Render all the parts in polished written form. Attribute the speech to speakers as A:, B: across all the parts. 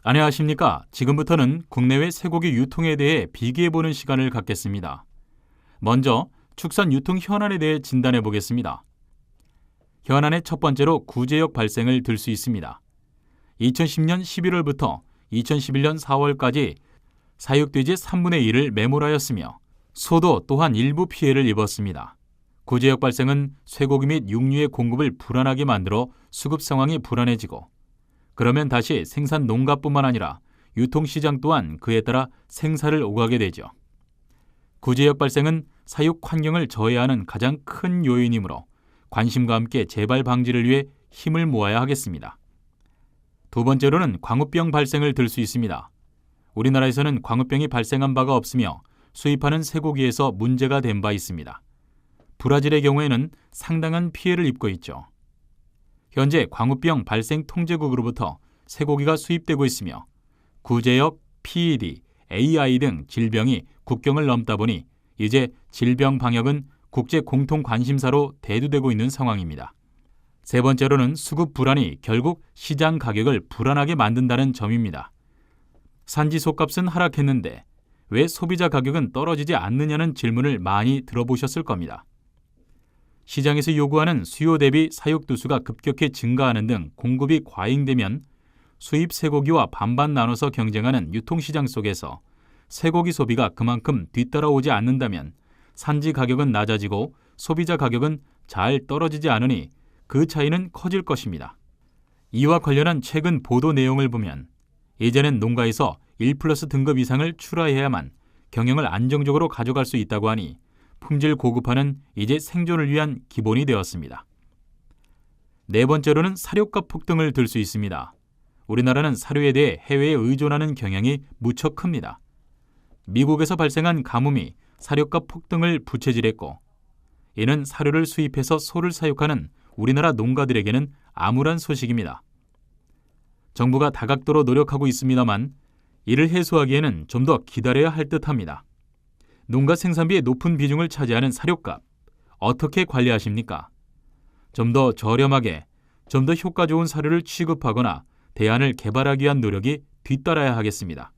A: 안녕하십니까. 지금부터는 국내외 쇠고기 유통에 대해 비교해보는 시간을 갖겠습니다. 먼저 축산 유통 현안에 대해 진단해 보겠습니다. 현안의 첫 번째로 구제역 발생을 들 수 있습니다. 2010년 11월부터 2011년 4월까지 사육돼지 3분의 1을 매몰하였으며 소도 또한 일부 피해를 입었습니다. 구제역 발생은 쇠고기 및 육류의 공급을 불안하게 만들어 수급 상황이 불안해지고 그러면 다시 생산 농가뿐만 아니라 유통시장 또한 그에 따라 생사를 오가게 되죠. 구제역 발생은 사육 환경을 저해하는 가장 큰 요인이므로 관심과 함께 재발 방지를 위해 힘을 모아야 하겠습니다. 두 번째로는 광우병 발생을 들 수 있습니다. 우리나라에서는 광우병이 발생한 바가 없으며 수입하는 쇠고기에서 문제가 된 바 있습니다. 브라질의 경우에는 상당한 피해를 입고 있죠. 현재 광우병 발생 통제국으로부터 쇠고기가 수입되고 있으며 구제역, PED, AI 등 질병이 국경을 넘다 보니 이제 질병 방역은 국제 공통 관심사로 대두되고 있는 상황입니다. 세 번째로는 수급 불안이 결국 시장 가격을 불안하게 만든다는 점입니다. 산지 솥값은 하락했는데 왜 소비자 가격은 떨어지지 않느냐는 질문을 많이 들어보셨을 겁니다. 시장에서 요구하는 수요 대비 사육두수가 급격히 증가하는 등 공급이 과잉되면 수입 쇠고기와 반반 나눠서 경쟁하는 유통시장 속에서 쇠고기 소비가 그만큼 뒤따라오지 않는다면 산지 가격은 낮아지고 소비자 가격은 잘 떨어지지 않으니 그 차이는 커질 것입니다. 이와 관련한 최근 보도 내용을 보면 이제는 농가에서 1플러스 등급 이상을 출하해야만 경영을 안정적으로 가져갈 수 있다고 하니 품질 고급화는 이제 생존을 위한 기본이 되었습니다. 네 번째로는 사료값 폭등을 들 수 있습니다. 우리나라는 사료에 대해 해외에 의존하는 경향이 무척 큽니다. 미국에서 발생한 가뭄이 사료값 폭등을 부채질했고 이는 사료를 수입해서 소를 사육하는 우리나라 농가들에게는 암울한 소식입니다. 정부가 다각도로 노력하고 있습니다만 이를 해소하기에는 좀 더 기다려야 할 듯합니다. 농가 생산비의 높은 비중을 차지하는 사료값, 어떻게 관리하십니까? 좀 더 저렴하게, 좀 더 효과 좋은 사료를 취급하거나 대안을 개발하기 위한 노력이 뒤따라야 하겠습니다.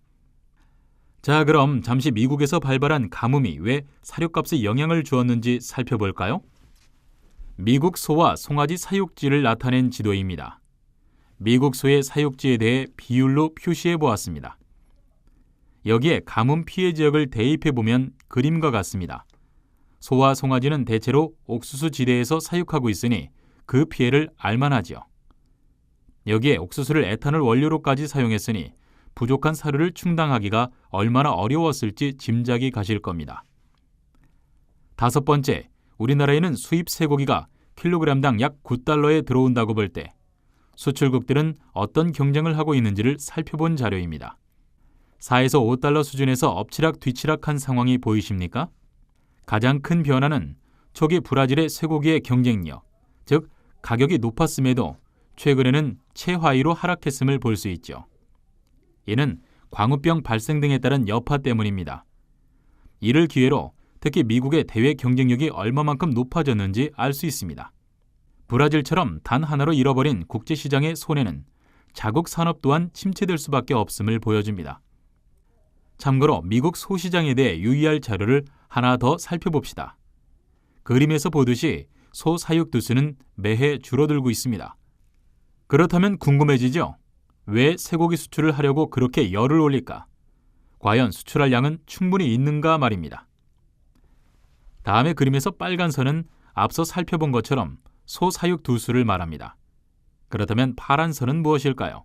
A: 자, 그럼 잠시 미국에서 발발한 가뭄이 왜 사료값에 영향을 주었는지 살펴볼까요? 미국 소와 송아지 사육지를 나타낸 지도입니다. 미국 소의 사육지에 대해 비율로 표시해 보았습니다. 여기에 가뭄 피해 지역을 대입해보면 그림과 같습니다. 소와 송아지는 대체로 옥수수 지대에서 사육하고 있으니 그 피해를 알만하지요. 여기에 옥수수를 에탄올 원료로까지 사용했으니 부족한 사료를 충당하기가 얼마나 어려웠을지 짐작이 가실 겁니다. 다섯 번째, 우리나라에는 수입 쇠고기가 킬로그램당 약 9달러에 들어온다고 볼 때 수출국들은 어떤 경쟁을 하고 있는지를 살펴본 자료입니다. 4에서 5달러 수준에서 엎치락뒤치락한 상황이 보이십니까? 가장 큰 변화는 초기 브라질의 쇠고기의 경쟁력, 즉 가격이 높았음에도 최근에는 최하위로 하락했음을 볼 수 있죠. 이는 광우병 발생 등에 따른 여파 때문입니다. 이를 기회로 특히 미국의 대외 경쟁력이 얼마만큼 높아졌는지 알 수 있습니다. 브라질처럼 단 하나로 잃어버린 국제시장의 손해는 자국 산업 또한 침체될 수밖에 없음을 보여줍니다. 참고로 미국 소시장에 대해 유의할 자료를 하나 더 살펴봅시다. 그림에서 보듯이 소 사육 두수는 매해 줄어들고 있습니다. 그렇다면 궁금해지죠? 왜 쇠고기 수출을 하려고 그렇게 열을 올릴까? 과연 수출할 양은 충분히 있는가 말입니다. 다음의 그림에서 빨간 선은 앞서 살펴본 것처럼 소 사육 두수를 말합니다. 그렇다면 파란 선은 무엇일까요?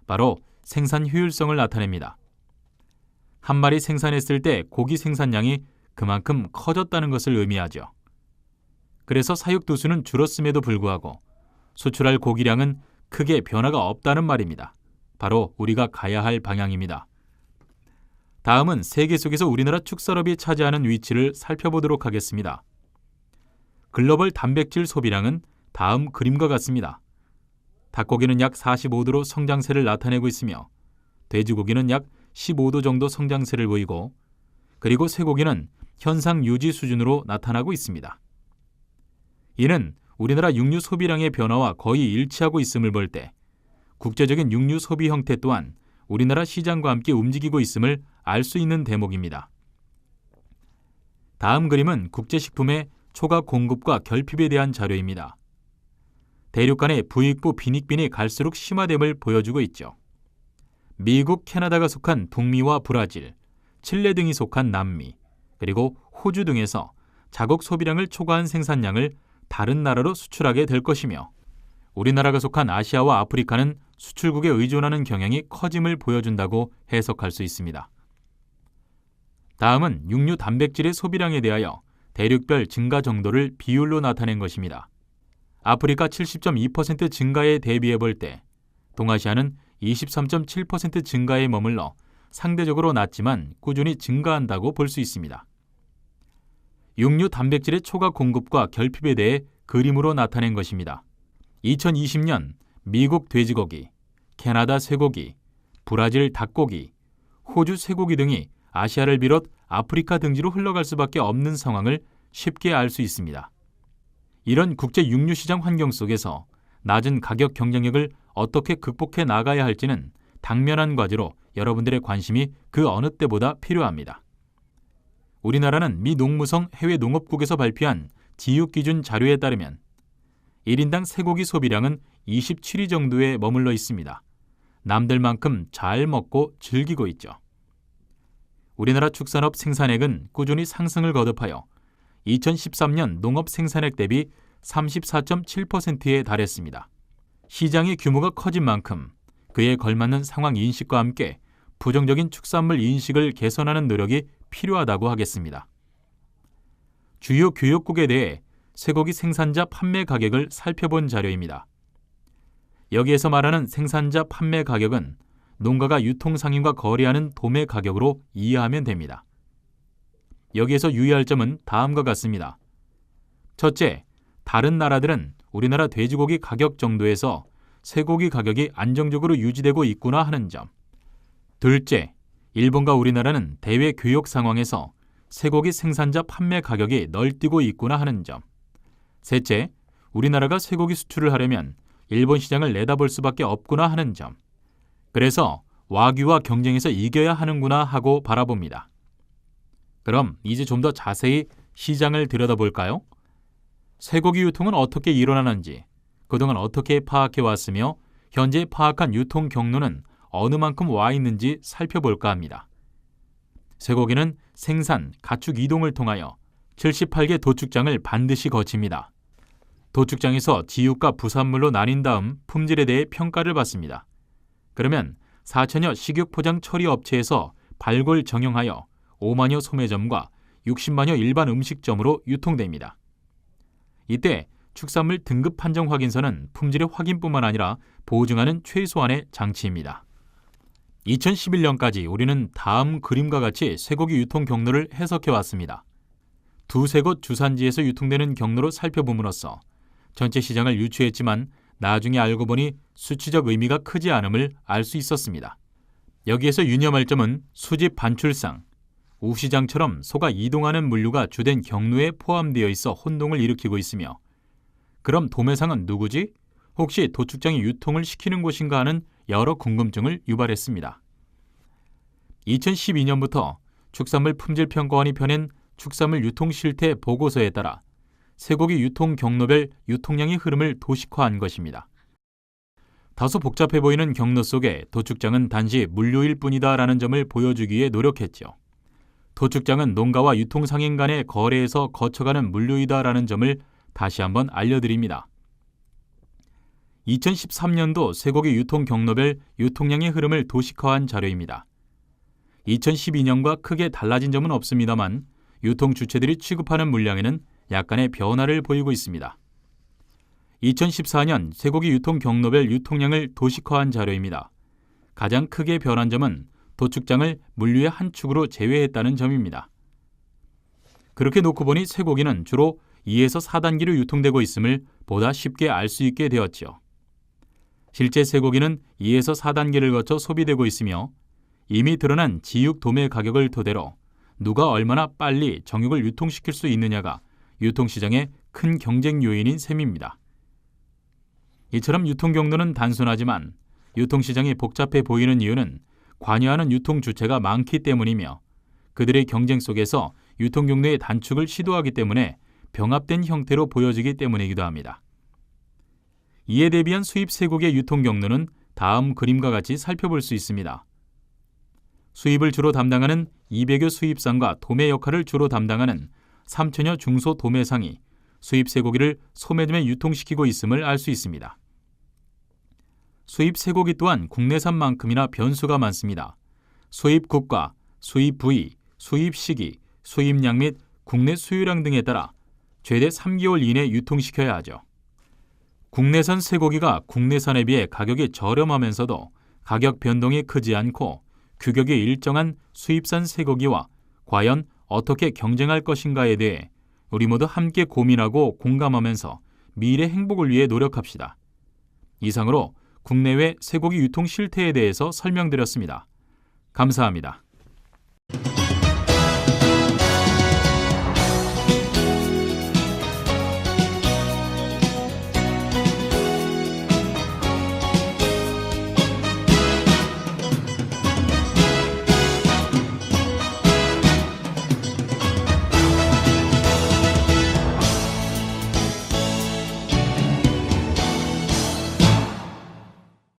A: 바로 생산 효율성을 나타냅니다. 한 마리 생산했을 때 고기 생산량이 그만큼 커졌다는 것을 의미하죠. 그래서 사육 두수는 줄었음에도 불구하고 수출할 고기량은 크게 변화가 없다는 말입니다. 바로 우리가 가야 할 방향입니다. 다음은 세계 속에서 우리나라 축산업이 차지하는 위치를 살펴보도록 하겠습니다. 글로벌 단백질 소비량은 다음 그림과 같습니다. 닭고기는 약 45도로 성장세를 나타내고 있으며 돼지고기는 약 15도 정도 성장세를 보이고 그리고 쇠고기는 현상 유지 수준으로 나타나고 있습니다. 이는 우리나라 육류 소비량의 변화와 거의 일치하고 있음을 볼 때 국제적인 육류 소비 형태 또한 우리나라 시장과 함께 움직이고 있음을 알 수 있는 대목입니다. 다음 그림은 국제식품의 초과 공급과 결핍에 대한 자료입니다. 대륙 간의 부익부 빈익빈이 갈수록 심화됨을 보여주고 있죠. 미국, 캐나다가 속한 북미와 브라질, 칠레 등이 속한 남미, 그리고 호주 등에서 자국 소비량을 초과한 생산량을 다른 나라로 수출하게 될 것이며 우리나라가 속한 아시아와 아프리카는 수출국에 의존하는 경향이 커짐을 보여준다고 해석할 수 있습니다. 다음은 육류 단백질의 소비량에 대하여 대륙별 증가 정도를 비율로 나타낸 것입니다. 아프리카 70.2% 증가에 대비해 볼 때 동아시아는 23.7% 증가에 머물러 상대적으로 낮지만 꾸준히 증가한다고 볼 수 있습니다. 육류 단백질의 초과 공급과 결핍에 대해 그림으로 나타낸 것입니다. 2020년 미국 돼지고기, 캐나다 쇠고기, 브라질 닭고기, 호주 쇠고기 등이 아시아를 비롯 아프리카 등지로 흘러갈 수밖에 없는 상황을 쉽게 알 수 있습니다. 이런 국제 육류 시장 환경 속에서 낮은 가격 경쟁력을 어떻게 극복해 나가야 할지는 당면한 과제로 여러분들의 관심이 그 어느 때보다 필요합니다. 우리나라는 미 농무성 해외 농업국에서 발표한 지육기준 자료에 따르면 1인당 쇠고기 소비량은 27위 정도에 머물러 있습니다. 남들만큼 잘 먹고 즐기고 있죠. 우리나라 축산업 생산액은 꾸준히 상승을 거듭하여 2013년 농업 생산액 대비 34.7%에 달했습니다. 시장의 규모가 커진 만큼 그에 걸맞는 상황 인식과 함께 부정적인 축산물 인식을 개선하는 노력이 필요하다고 하겠습니다. 주요 교역국에 대해 쇠고기 생산자 판매 가격을 살펴본 자료입니다. 여기에서 말하는 생산자 판매 가격은 농가가 유통상인과 거래하는 도매 가격으로 이해하면 됩니다. 여기에서 유의할 점은 다음과 같습니다. 첫째, 다른 나라들은 우리나라 돼지고기 가격 정도에서 쇠고기 가격이 안정적으로 유지되고 있구나 하는 점. 둘째, 일본과 우리나라는 대외 교역 상황에서 쇠고기 생산자 판매 가격이 널뛰고 있구나 하는 점. 셋째, 우리나라가 쇠고기 수출을 하려면 일본 시장을 내다볼 수밖에 없구나 하는 점. 그래서 와규와 경쟁해서 이겨야 하는구나 하고 바라봅니다. 그럼 이제 좀 더 자세히 시장을 들여다볼까요? 쇠고기 유통은 어떻게 일어나는지, 그동안 어떻게 파악해 왔으며 현재 파악한 유통 경로는 어느 만큼 와 있는지 살펴볼까 합니다. 쇠고기는 생산, 가축 이동을 통하여 78개 도축장을 반드시 거칩니다. 도축장에서 지육과 부산물로 나뉜 다음 품질에 대해 평가를 받습니다. 그러면 4천여 식육 포장 처리 업체에서 발골 정형하여 5만여 소매점과 60만여 일반 음식점으로 유통됩니다. 이때 축산물 등급 판정 확인서는 품질의 확인뿐만 아니라 보증하는 최소한의 장치입니다. 2011년까지 우리는 다음 그림과 같이 쇠고기 유통 경로를 해석해 왔습니다. 두세 곳 주산지에서 유통되는 경로로 살펴봄으로써 전체 시장을 유추했지만 나중에 알고 보니 수치적 의미가 크지 않음을 알 수 있었습니다. 여기에서 유념할 점은 수집 반출상, 우시장처럼 소가 이동하는 물류가 주된 경로에 포함되어 있어 혼동을 일으키고 있으며 그럼 도매상은 누구지? 혹시 도축장이 유통을 시키는 곳인가 하는 여러 궁금증을 유발했습니다. 2012년부터 축산물 품질평가원이 펴낸 축산물 유통실태 보고서에 따라 쇠고기 유통 경로별 유통량의 흐름을 도식화한 것입니다. 다소 복잡해 보이는 경로 속에 도축장은 단지 물류일 뿐이다라는 점을 보여주기 위해 노력했죠. 도축장은 농가와 유통상인 간의 거래에서 거쳐가는 물류이다라는 점을 다시 한번 알려드립니다. 2013년도 쇠고기 유통 경로별 유통량의 흐름을 도식화한 자료입니다. 2012년과 크게 달라진 점은 없습니다만 유통 주체들이 취급하는 물량에는 약간의 변화를 보이고 있습니다. 2014년 쇠고기 유통 경로별 유통량을 도식화한 자료입니다. 가장 크게 변한 점은 도축장을 물류의 한 축으로 제외했다는 점입니다. 그렇게 놓고 보니 쇠고기는 주로 2에서 4단계로 유통되고 있음을 보다 쉽게 알 수 있게 되었죠. 실제 쇠고기는 2에서 4단계를 거쳐 소비되고 있으며 이미 드러난 지육 도매 가격을 토대로 누가 얼마나 빨리 정육을 유통시킬 수 있느냐가 유통시장의 큰 경쟁 요인인 셈입니다. 이처럼 유통 경로는 단순하지만 유통시장이 복잡해 보이는 이유는 관여하는 유통 주체가 많기 때문이며 그들의 경쟁 속에서 유통 경로의 단축을 시도하기 때문에 병합된 형태로 보여지기 때문이기도 합니다. 이에 대비한 수입 쇠고기의 유통 경로는 다음 그림과 같이 살펴볼 수 있습니다. 수입을 주로 담당하는 200여 수입상과 도매 역할을 주로 담당하는 3천여 중소 도매상이 수입 쇠고기를 소매점에 유통시키고 있음을 알 수 있습니다. 수입 쇠고기 또한 국내산만큼이나 변수가 많습니다. 수입 국가, 수입 부위, 수입 시기, 수입량 및 국내 수요량 등에 따라 최대 3개월 이내 유통시켜야 하죠. 국내산 쇠고기가 국내산에 비해 가격이 저렴하면서도 가격 변동이 크지 않고 규격이 일정한 수입산 쇠고기와 과연 어떻게 경쟁할 것인가에 대해 우리 모두 함께 고민하고 공감하면서 미래 행복을 위해 노력합시다. 이상으로 국내외 쇠고기 유통 실태에 대해서 설명드렸습니다. 감사합니다.